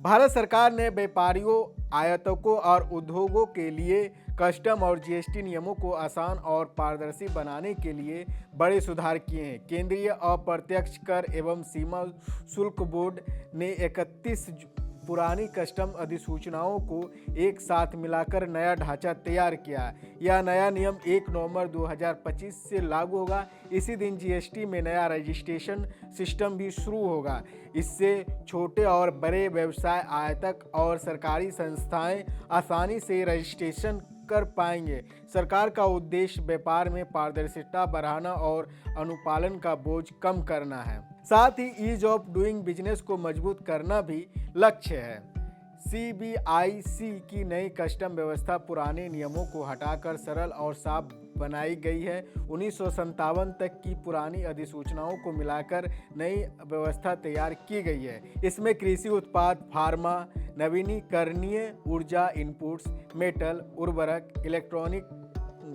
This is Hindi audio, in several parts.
भारत सरकार ने व्यापारियों, आयातकों और उद्योगों के लिए कस्टम और जीएसटी नियमों को आसान और पारदर्शी बनाने के लिए बड़े सुधार किए हैं। केंद्रीय अप्रत्यक्ष कर एवं सीमा शुल्क बोर्ड ने 31 पुरानी कस्टम अधिसूचनाओं को एक साथ मिलाकर नया ढांचा तैयार किया। यह नया नियम 1 नवंबर 2025 से लागू होगा। इसी दिन जीएसटी में नया रजिस्ट्रेशन सिस्टम भी शुरू होगा। इससे छोटे और बड़े व्यवसाय, आयातक और सरकारी संस्थाएं आसानी से रजिस्ट्रेशन कर पाएंगे। सरकार का उद्देश्य व्यापार में पारदर्शिता बढ़ाना और अनुपालन का बोझ कम करना है। साथ ही ईज ऑफ डूइंग बिजनेस को मजबूत करना भी लक्ष्य है। सीबीआईसी की नई कस्टम व्यवस्था पुराने नियमों को हटाकर सरल और साफ बनाई गई है। 1957 तक की पुरानी अधिसूचनाओं को मिलाकर नई व्यवस्था तैयार की गई है। इसमें कृषि उत्पाद, फार्मा, नवीनीकरणीय ऊर्जा इनपुट्स, मेटल, उर्वरक, इलेक्ट्रॉनिक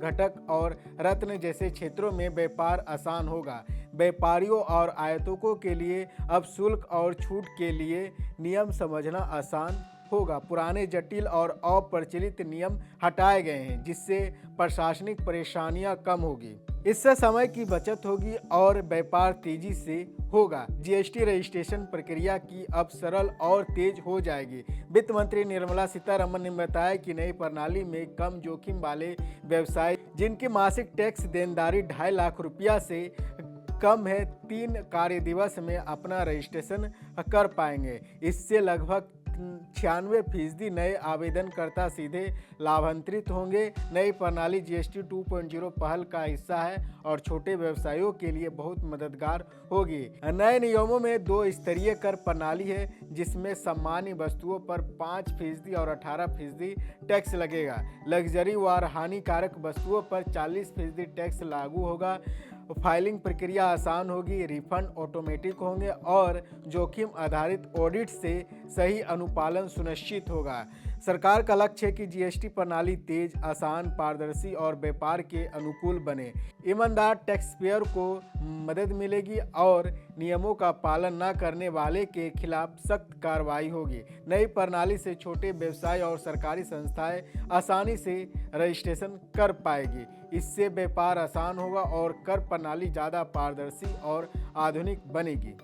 घटक और रत्न जैसे क्षेत्रों में व्यापार आसान होगा। व्यापारियों और आयातकों के लिए अब शुल्क और छूट के लिए नियम समझना आसान होगा। पुराने जटिल और अप्रचलित नियम हटाए गए हैं, जिससे प्रशासनिक परेशानियां कम होगी। इससे समय की बचत होगी और व्यापार तेजी से होगा। जीएसटी रजिस्ट्रेशन प्रक्रिया की अब सरल और तेज हो जाएगी। वित्त मंत्री निर्मला सीतारमण ने बताया कि नई प्रणाली में कम जोखिम वाले व्यवसाय जिनकी मासिक टैक्स देनदारी 2.5 लाख रुपया से कम है 3 कार्य दिवस में अपना रजिस्ट्रेशन कर पाएंगे। इससे लगभग 96% नए आवेदनकर्ता सीधे लाभान्वित होंगे। नई प्रणाली जीएसटी 2.0 पहल का हिस्सा है और छोटे व्यवसायों के लिए बहुत मददगार होगी। नए नियमों में 2 स्तरीय कर प्रणाली है, जिसमें सामान्य वस्तुओं पर 5% और 18% टैक्स लगेगा। लग्जरी व हानिकारक वस्तुओं पर 40% टैक्स लागू होगा। फाइलिंग प्रक्रिया आसान होगी, रिफंड ऑटोमेटिक होंगे और जोखिम आधारित ऑडिट से सही अनुपालन सुनिश्चित होगा। सरकार का लक्ष्य है कि जीएसटी प्रणाली तेज, आसान, पारदर्शी और व्यापार के अनुकूल बने। ईमानदार टैक्सपेयर को मदद मिलेगी और नियमों का पालन न करने वाले के खिलाफ सख्त कार्रवाई होगी। नई प्रणाली से छोटे व्यवसाय और सरकारी संस्थाएं आसानी से रजिस्ट्रेशन कर पाएगी। इससे व्यापार आसान होगा और कर प्रणाली ज़्यादा पारदर्शी और आधुनिक बनेगी।